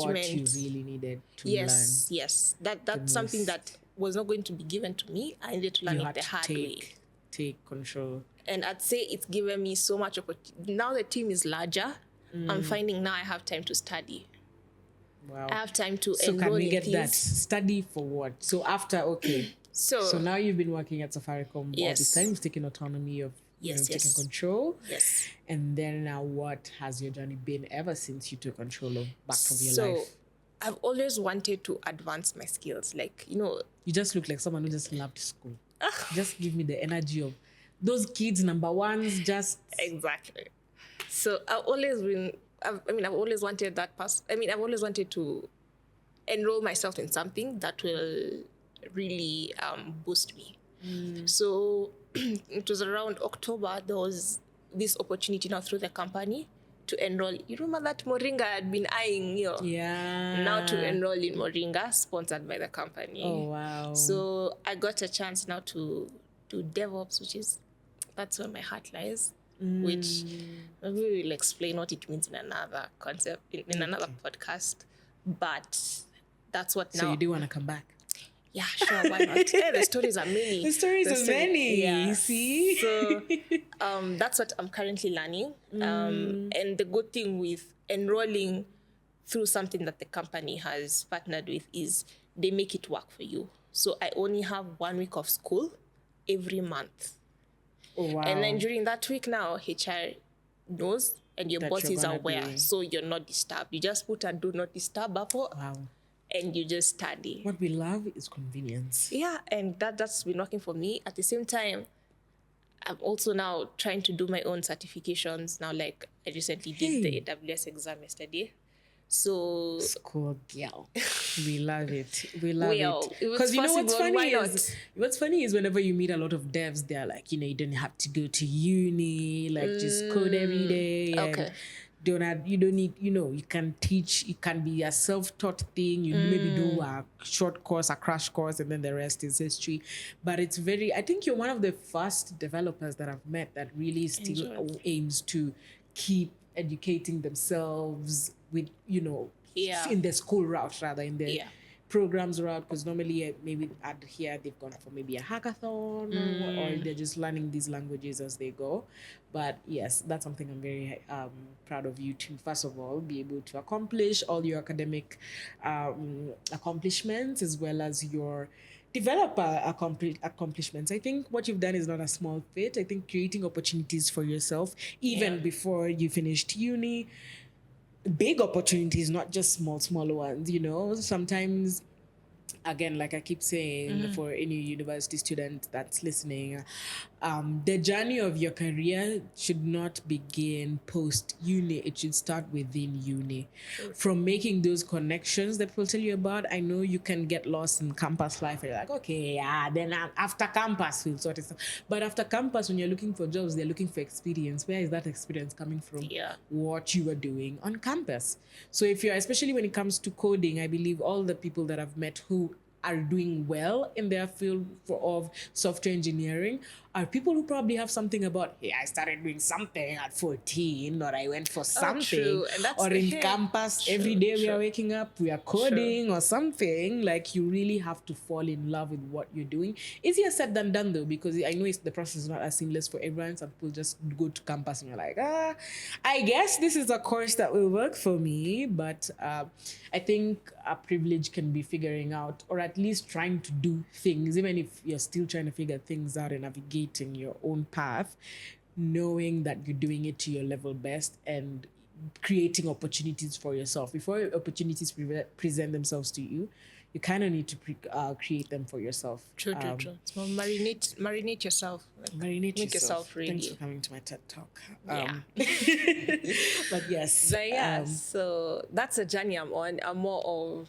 what you really needed to learn. Yes. That's something that was not going to be given to me. I needed to learn it the hard way. Take control. And I'd say it's given me so much opportunity. Now the team is larger. I'm finding now I have time to study. Wow. I have time to enroll in things. So can we get that? Study for what? So after, so now you've been working at Safaricom all this time. You've taken autonomy of taking control. Yes. And then now what has your journey been ever since you took control of your life? I've always wanted to advance my skills. Like, you just look like someone who just loved school. Just give me the energy of those kids, number ones, just... Exactly. So I've always wanted that I've always wanted to enroll myself in something that will really boost me. So it was around October, there was this opportunity now through the company to enroll. You remember that Moringa had been eyeing you? Yeah. Now to enroll in Moringa, sponsored by the company. Oh, wow. So I got a chance now to do DevOps, that's where my heart lies. Which maybe we'll explain what it means in another concept, in another podcast. But that's what now... So you do want to come back? Yeah, sure, why not? The stories are many. The stories are many, you see? So that's what I'm currently learning. And the good thing with enrolling through something that the company has partnered with is they make it work for you. So I only have 1 week of school every month. Oh, wow. And then during that week now, HR knows and your boss is aware, so you're not disturbed. You just put a do not disturb up, and you just study. What we love is convenience. Yeah, and that's been working for me. At the same time, I'm also now trying to do my own certifications now. Like I recently did the AWS exam yesterday. So school girl, we love it. We love it. Because what's funny is whenever you meet a lot of devs, they're like, you don't have to go to uni, like just code every day. Okay. You don't need, you can teach. It can be a self-taught thing. You maybe do a short course, a crash course, and then the rest is history. But it's I think you're one of the first developers that I've met that really still aims to keep educating themselves with, in the school route rather, in the programs route, because normally maybe here they've gone for maybe a hackathon or they're just learning these languages as they go. But yes, that's something I'm very proud of you to, first of all, be able to accomplish all your academic accomplishments as well as your developer accomplishments. I think what you've done is not a small feat. I think creating opportunities for yourself, even before you finished uni, big opportunities, not just small ones, sometimes, again, like I keep saying, for any university student that's listening, the journey of your career should not begin post uni. It should start within uni. True. From making those connections that people tell you about. I know you can get lost in campus life and you're like, okay, yeah, then after campus we'll sort it out. But after campus, when you're looking for jobs, they're looking for experience. Where is that experience coming from? Yeah. What you were doing on campus. So if you're, especially when it comes to coding, I believe all the people that I've met who are doing well in their field of software engineering are people who probably have something about, hey, I started doing something at 14, or I went for something, true. And that's or the in thing. campus True, every day we true. are waking up, we are coding or something. Like, you really have to fall in love with what you're doing. Easier said than done though, because I know the process is not as seamless for everyone. Some people just go to campus and you're like, I guess this is a course that will work for me. But I think a privilege can be figuring out, or at least trying to do things, even if you're still trying to figure things out and navigating your own path, knowing that you're doing it to your level best and creating opportunities for yourself. Before opportunities present themselves to you, you kind of need to create them for yourself. True. So marinate yourself. Make yourself ready. Thanks for coming to my TED Talk. Yeah. But yes. But yeah, so that's a journey I'm on. I'm more of,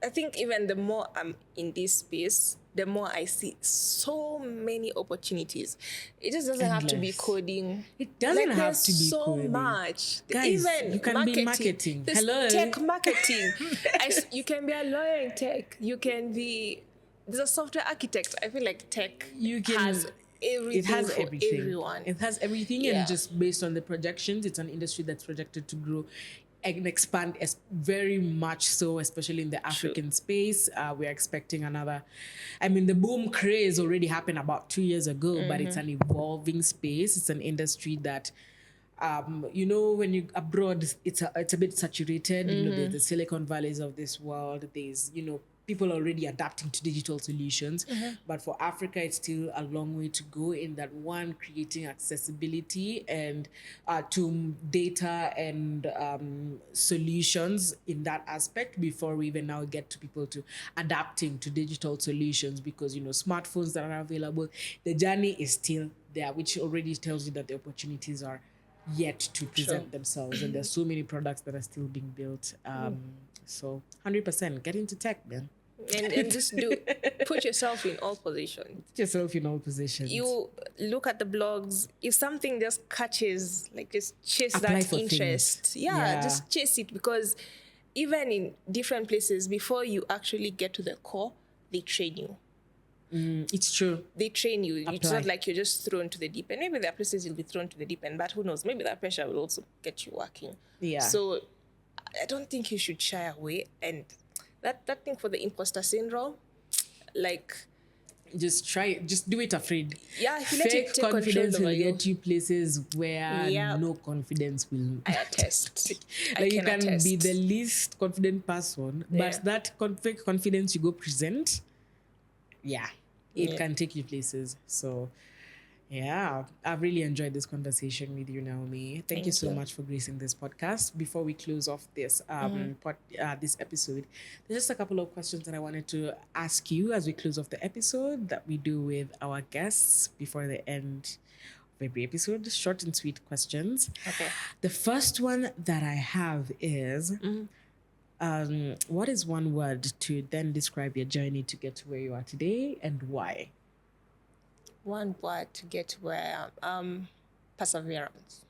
I think even the more I'm in this space, the more I see so many opportunities. It just doesn't have to be coding. It doesn't have to be so coding. Much. Guys, even you can be marketing. There's Hello. tech marketing. You can be a lawyer in tech. You can be, there's a software architect. I feel like tech has everything. It has for everything. Everyone. It has everything, Yeah. and just based on the projections, it's an industry that's projected to grow and expand very much so, especially in the African space. We're expecting another, the boom craze already happened about 2 years ago, but it's an evolving space. It's an industry that, when you abroad, it's a bit saturated. There's the Silicon Valleys of this world. There's, people already adapting to digital solutions. But for Africa, it's still a long way to go in that one, creating accessibility and to data and solutions in that aspect before we even now get to people to adapting to digital solutions, because, smartphones that are available, the journey is still there, which already tells you that the opportunities are yet to present themselves, and there's so many products that are still being built. So 100% get into tech, man. And just put yourself in all positions. You look at the blogs. If something just catches, like, just chase Apply that interest. Yeah, just chase it, because even in different places, before you actually get to the core, they train you. It's true. They train you. It's not like you're just thrown to the deep end. Maybe there are places you'll be thrown to the deep end, but who knows? Maybe that pressure will also get you working. Yeah. So I don't think you should shy away. And that thing for the imposter syndrome, like, just try it. Just do it afraid. Yeah, if you let it take confidence control will over get you places where no confidence will. I attest. Like, you can be the least confident person, but that confidence you go present, it can take you places. So I've really enjoyed this conversation with you, Naomi. Thank you so much for gracing this podcast. Before we close off this this episode, there's just a couple of questions that I wanted to ask you as we close off the episode that we do with our guests before the end of every episode. Short and sweet questions. Okay. The first one that I have is, what is one word to then describe your journey to get to where you are today, and why? One word to get to where I am: perseverance.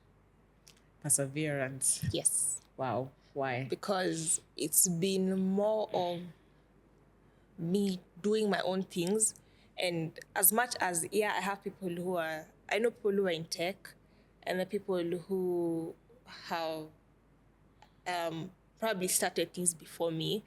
Perseverance. Yes. Wow. Why? Because it's been more of me doing my own things. And as much as, I have people I know people who are in tech, and the people who have probably started things before me.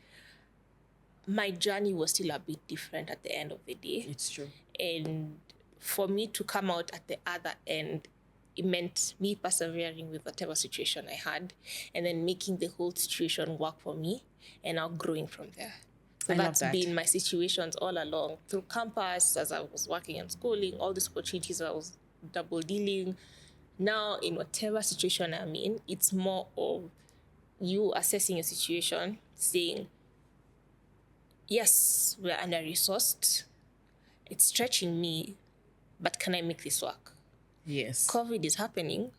My journey was still a bit different at the end of the day. It's true. And for me to come out at the other end, it meant me persevering with whatever situation I had, and then making the whole situation work for me, and now growing from there. So that's been my situations all along, through campus, as I was working and schooling, all these opportunities I was double dealing. Now, in whatever situation I'm in, it's more of you assessing your situation, saying, yes, we're under-resourced. It's stretching me, but can I make this work? Yes. COVID is happening.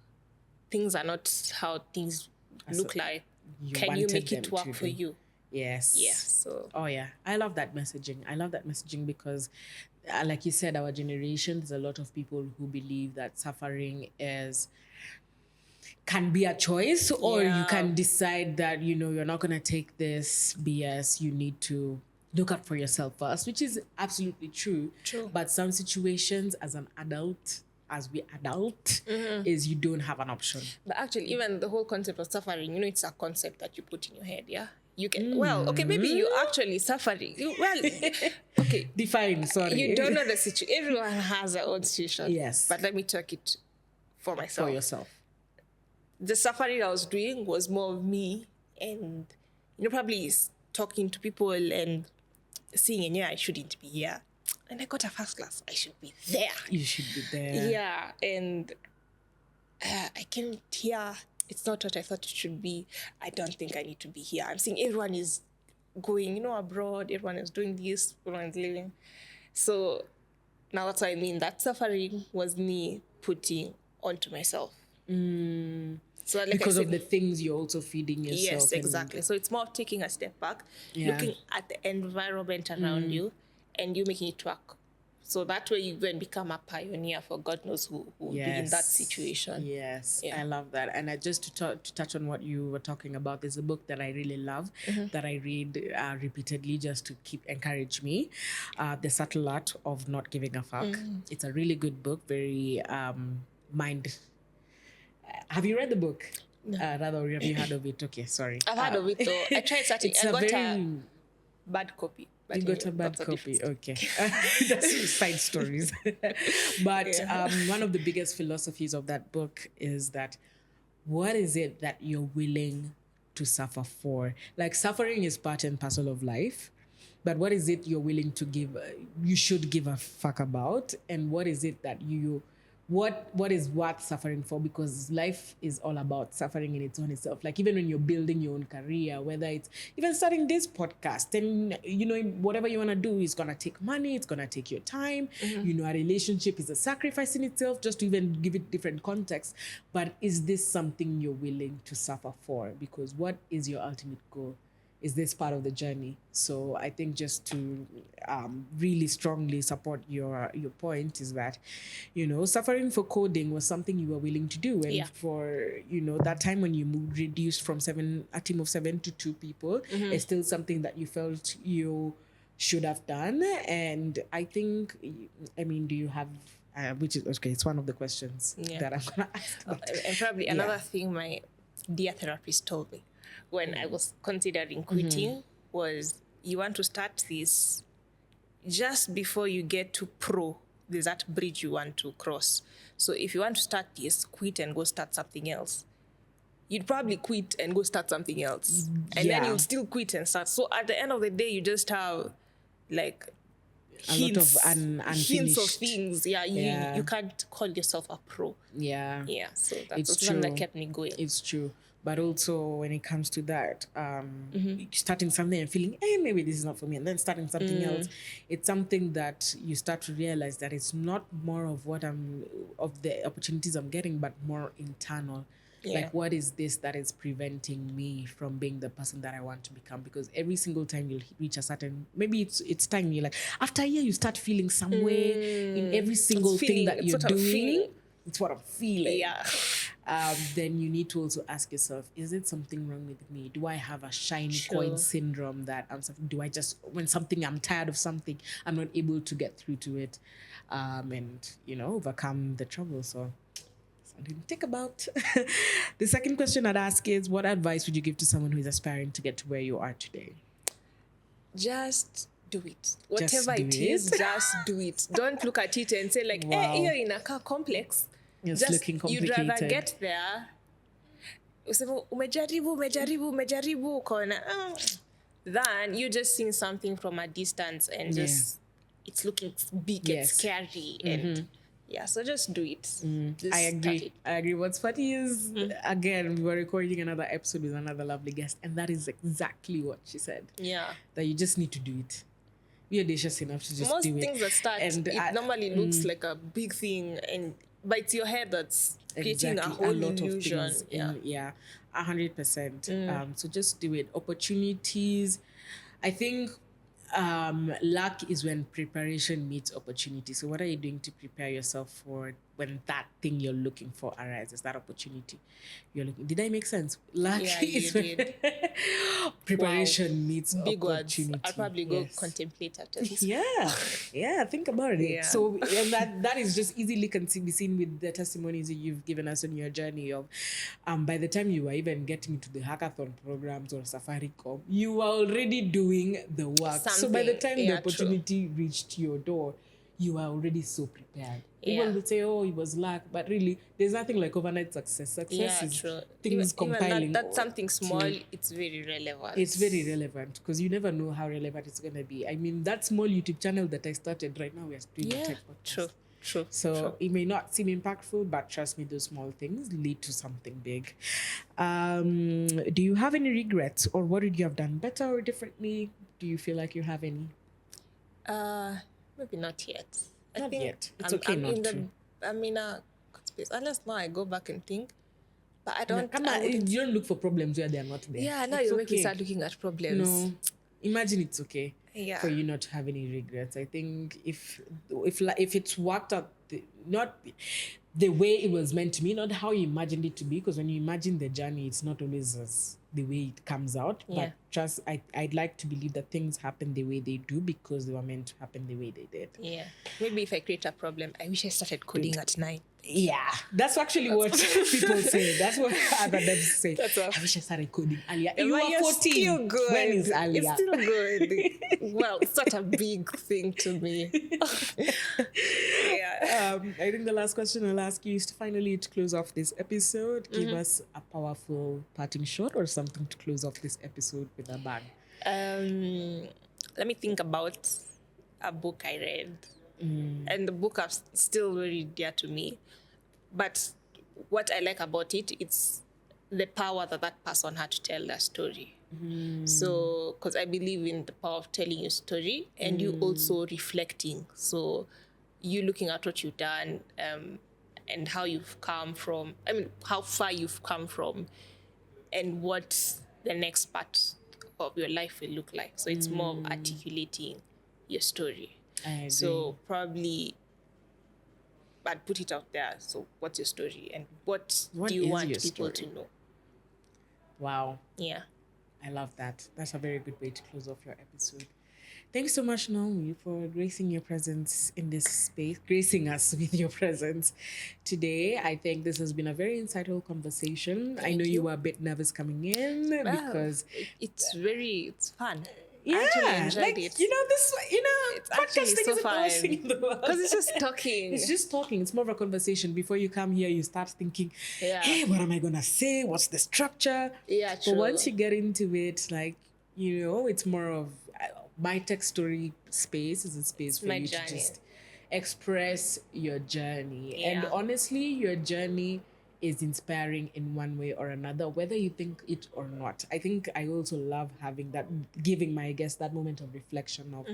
Things are not how things look like. Can you wanted make it them work to for do. you? Yes. Yeah. So. Oh yeah, I love that messaging because, like you said, our generation, there's a lot of people who believe that suffering can be a choice, or you can decide that you're not gonna take this BS. You need to look out for yourself first, which is absolutely true. True. But some situations, as an adult, is you don't have an option. But actually, even the whole concept of suffering, it's a concept that you put in your head, yeah? You can, well, okay, maybe you're actually suffering. Okay. Define, sorry. You don't know the situation. Everyone has their own situation. Yes. But let me talk it for myself. For yourself. The suffering I was doing was more of me and, probably talking to people and seeing, I shouldn't be here. And I got a first class. I should be there. You should be there. Yeah. And I came here. It's not what I thought it should be. I don't think I need to be here. I'm seeing everyone is going, abroad. Everyone is doing this. Everyone is living. So now that's what I mean. That suffering was me putting onto myself. So like because of the things you're also feeding yourself. Yes, exactly. So it's more taking a step back, looking at the environment around you, and you making it work. So that way you go and become a pioneer for God knows who will be in that situation. Yes, I love that. And just to touch on what you were talking about, there's a book that I really love that I read repeatedly just to encourage me. The Subtle Art of Not Giving a Fuck. It's a really good book, very mind. Have you read the book? No. Rather, have you heard of it? Okay, sorry. I've heard of it though. I tried starting. I got a bad copy. You got a bad copy, okay. That's side stories. But one of the biggest philosophies of that book is that what is it that you're willing to suffer for? Like, suffering is part and parcel of life, but what is it you're willing to give, you should give a fuck about? And what is it that what is worth suffering for? Because life is all about suffering in its own itself. Like, even when you're building your own career, whether it's even starting this podcast, and whatever you want to do is going to take money, it's going to take your time. A relationship is a sacrifice in itself, just to even give it different context. But is this something you're willing to suffer for? Because what is your ultimate goal? Is this part of the journey? So I think just to really strongly support your point is that, suffering for coding was something you were willing to do. And for, that time when you reduced from a team of 7 to 2 people, it's still something that you felt you should have done. And I think, do you have, which is, okay, it's one of the questions that I'm going to ask about. And probably another thing my dear therapist told me when I was considering quitting was, you want to start this just before you get to pro. There's that bridge you want to cross. So if you want to start this, quit and go start something else. You'd probably quit and go start something else. And then you'll still quit and start. So at the end of the day, you just have like hints of things. You can't call yourself a pro. Yeah. So that's something that kept me going. It's true. But also when it comes to that, starting something and feeling, maybe this is not for me, and then starting something else, it's something that you start to realize that it's not more of of the opportunities I'm getting, but more internal. Like, what is this that is preventing me from being the person that I want to become? Because every single time you'll reach a certain, maybe it's time, you're like, after a year, you start feeling some way in every single thing that you're doing. It's what I'm feeling. Then you need to also ask yourself, is it something wrong with me? Do I have a shiny coin syndrome that do I just, when I'm tired of something, I'm not able to get through to it and, overcome the trouble? So something to think about. The second question I'd ask is, what advice would you give to someone who is aspiring to get to where you are today? Just do it. Whatever it is, just do it. Don't look at it and say like, you're in a car complex. It's looking complicated. You'd rather get there. Umejaribu, than you just seeing something from a distance and just, it's looking big and scary and Yeah, so just do it. Just I start agree. it. I agree. What's funny is, again, we were recording another episode with another lovely guest, and that is exactly what she said. Yeah. That you just need to do it. Be audacious enough to just Most do it. things that start, And it normally looks like a big thing, but it's your head that's creating a whole illusion. Of things. 100%. So just do it. Opportunities. I think luck is when preparation meets opportunity. So what are you doing to prepare yourself for when that thing you're looking for arises, that opportunity you're looking? Did I make sense? Luck is when preparation meets big opportunity. Words. I'll probably go contemplate after this. Yeah, think about it. Yeah. So and that is just easily can be seen with the testimonies that you've given us on your journey of by the time you were even getting to the hackathon programs or Safaricom, you were already doing the work. So by the time the opportunity reached your door, you are already so prepared. People would say, oh, it was luck, but really, there's nothing like overnight success. Success is things compiling. Even that's something small, it's very relevant. It's very relevant because you never know how relevant it's going to be. I mean, that small YouTube channel that I started right now, we are doing a tech podcast. True. So it may not seem impactful, but trust me, those small things lead to something big. Do you have any regrets, or what would you have done better or differently? Do you feel like you have any? Maybe not yet. Not I think yet. It's okay not to. I'm in a good space. Unless now I go back and think. But I don't. You don't look for problems where they are not there. Yeah, now you make me start looking at problems. No, imagine it's okay for you not to have any regrets. I think if it's worked out, not the way it was meant to be, not how you imagined it to be, because when you imagine the journey, it's not always the way it comes out. Yeah. But just I'd like to believe that things happen the way they do because they were meant to happen the way they did. Yeah. Maybe if I create a problem, I wish I started coding at 9. Yeah, that's actually what people say. That's what other devs say. I wish I started coding earlier. You are 14. Still good. When is earlier? It's still good. Well, it's such a big thing to me. Yeah. I think the last question I'll ask you is to close off this episode. Give us a powerful parting shot or something to close off this episode with a bang. Let me think about a book I read. And the book is still very dear to me. But what I like about it, it's the power that person had to tell their story. So, because I believe in the power of telling your story and you also reflecting. So, you looking at what you've done and how you've come from, how far you've come from and what the next part of your life will look like. So, it's more of articulating your story. So probably, but put it out there. So what's your story and what do you want people to know? Wow. Yeah. I love that. That's a very good way to close off your episode. Thanks so much, Naomi, for gracing your presence in this space, gracing us with your presence today. I think this has been a very insightful conversation. I know you were a bit nervous coming in because it's fun. Yeah, like it. It's podcasting so is fun because it's just talking. It's just talking. It's more of a conversation. Before you come here, you start thinking, hey, what am I gonna say? What's the structure? Yeah, true. But once you get into it, it's more of my tech story space is a space for you to just express your journey. Yeah. And honestly, your journey is inspiring in one way or another, whether you think it or not. I think I also love having that, giving my guests that moment of reflection of,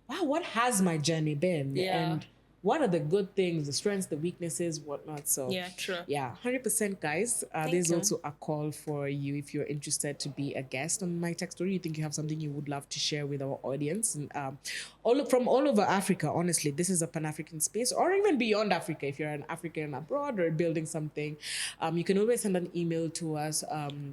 wow, what has my journey been? Yeah. And what are the good things, the strengths, the weaknesses, whatnot. So yeah, true. Yeah, 100%, guys. There's also a call for you if you're interested to be a guest on My Tech Story. You think you have something you would love to share with our audience, and from all over Africa. Honestly, this is a Pan-African space, or even beyond Africa. If you're an African abroad or building something, you can always send an email to us,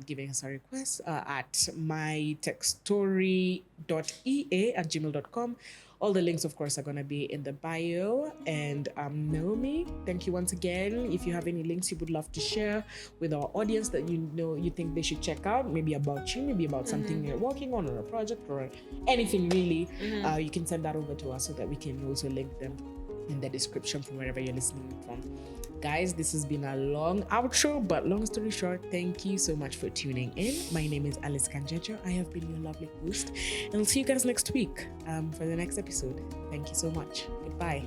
giving us a request at mytechstory.ea@gmail.com. All the links, of course, are going to be in the bio. And Naomi, thank you once again. If you have any links you would love to share with our audience that you think they should check out, maybe about you, maybe about something you're working on or a project or anything really, you can send that over to us so that we can also link them in the description from wherever you're listening from. Guys, this has been a long outro, but long story short, thank you so much for tuning in. My name is Alice Kanjejo. I have been your lovely host, and I'll see you guys next week for the next episode. Thank you so much. Goodbye.